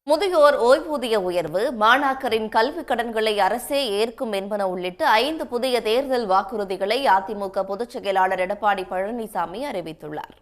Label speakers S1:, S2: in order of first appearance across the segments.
S1: முதியோர் ஓய்வூதிய உயர்வு, மாணாக்கரின் கல்விக் கடன்களை அரசே ஏற்கும் என்பன உள்ளிட்ட 5 புதிய தேர்தல் வாக்குறுதிகளை அதிமுக பொதுச் செயலாளர் எடப்பாடி பழனிசாமி அறிவித்துள்ளார்.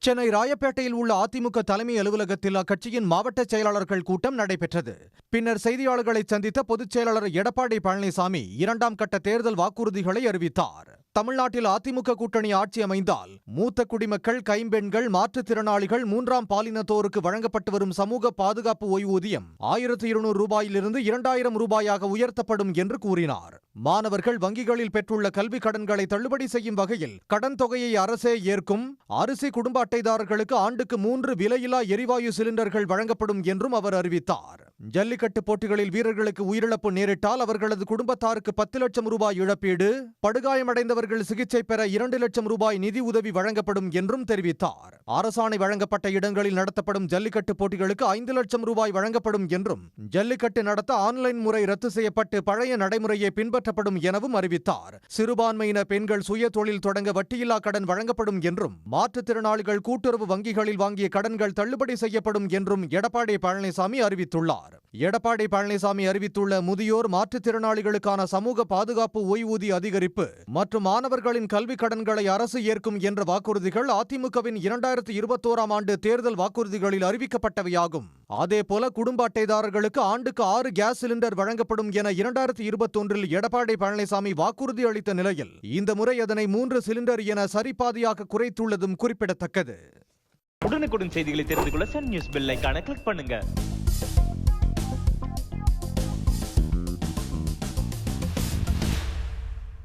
S2: சென்னை ராயப்பேட்டையில் உள்ள அதிமுக தலைமை அலுவலகத்தில் அக்கட்சியின் மாவட்ட செயலாளர்கள் கூட்டம் நடைபெற்றது. பின்னர் செய்தியாளர்களை சந்தித்த பொதுச் செயலாளர் எடப்பாடி பழனிசாமி 2ஆம் கட்ட தேர்தல் வாக்குறுதிகளை அறிவித்தார். தமிழ்நாட்டில் அதிமுக கூட்டணி ஆட்சி அமைந்தால் மூத்த குடிமக்கள், கைம்பெண்கள், மாற்றுத்திறனாளிகள், 3ஆம் பாலினத்தோருக்கு வழங்கப்பட்டு வரும் சமூக பாதுகாப்பு ஓய்வூதியம் 1200 ரூபாயிலிருந்து 2000 ரூபாயாக உயர்த்தப்படும் என்று கூறினார். மாணவர்கள் வங்கிகளில் பெற்றுள்ள கல்வி கடன்களை தள்ளுபடி செய்யும் வகையில் கடன் தொகையை அரசே ஏற்கும். அரிசி குடும்ப அட்டைதாரர்களுக்கு ஆண்டுக்கு 3 விலையில்லா எரிவாயு சிலிண்டர்கள் வழங்கப்படும் என்றும் அவர் அறிவித்தார். ஜல்லிக்கட்டு போட்டிகளில் வீரர்களுக்கு உயிரிழப்பு நேரிட்டால் அவர்களது குடும்பத்தாருக்கு 10 லட்சம் ரூபாய் இழப்பீடு, படுகாயமடைந்தவர்கள் சிகிச்சை பெற 2 லட்சம் ரூபாய் நிதி உதவி வழங்கப்படும் என்றும் தெரிவித்தார். அரசாணை வழங்கப்பட்ட இடங்களில் நடத்தப்படும் ஜல்லிக்கட்டு போட்டிகளுக்கு 5 லட்சம் ரூபாய் வழங்கப்படும் என்றும், ஜல்லிக்கட்டு நடத்த ஆன்லைன் முறை ரத்து செய்யப்பட்டு பழைய நடைமுறையை பின்பற்றப்படும் எனவும் அறிவித்தார். சிறுபான்மையின பெண்கள் சுய தொழில் தொடங்க வட்டியில்லா கடன் வழங்கப்படும் என்றும், மாற்றுத்திறனாளிகள் கூட்டுறவு வங்கிகளில் வாங்கிய கடன்கள் தள்ளுபடி செய்யப்படும் என்றும் எடப்பாடி பழனிசாமி அறிவித்துள்ளார். எடப்பாடி பழனிசாமி அறிவித்துள்ள முதியோர், மாற்றுத்திறனாளிகளுக்கான சமூக பாதுகாப்பு ஓய்வூதிய அதிகரிப்பு மற்றும் மாணவர்களின் கல்வி கடன்களை அரசு ஏற்கும் என்ற வாக்குறுதிகள் அதிமுகவின் 2021ஆம் ஆண்டு தேர்தல் வாக்குறுதிகளில் அறிவிக்கப்பட்டவையாகும். அதேபோல குடும்ப அட்டைதாரர்களுக்கு ஆண்டுக்கு 6 கேஸ் சிலிண்டர் வழங்கப்படும் என 2021இல் எடப்பாடி பழனிசாமி வாக்குறுதி அளித்த நிலையில் இந்த முறை அதனை 3 சிலிண்டர் என சரிபாதியாக குறைத்துள்ளதும் குறிப்பிடத்தக்கது.
S3: உடனுக்குடன் செய்திகளை தெரிந்து கொள்ள சன் நியூஸ் பெல் ஐகானை கிளிக் பண்ணுங்க.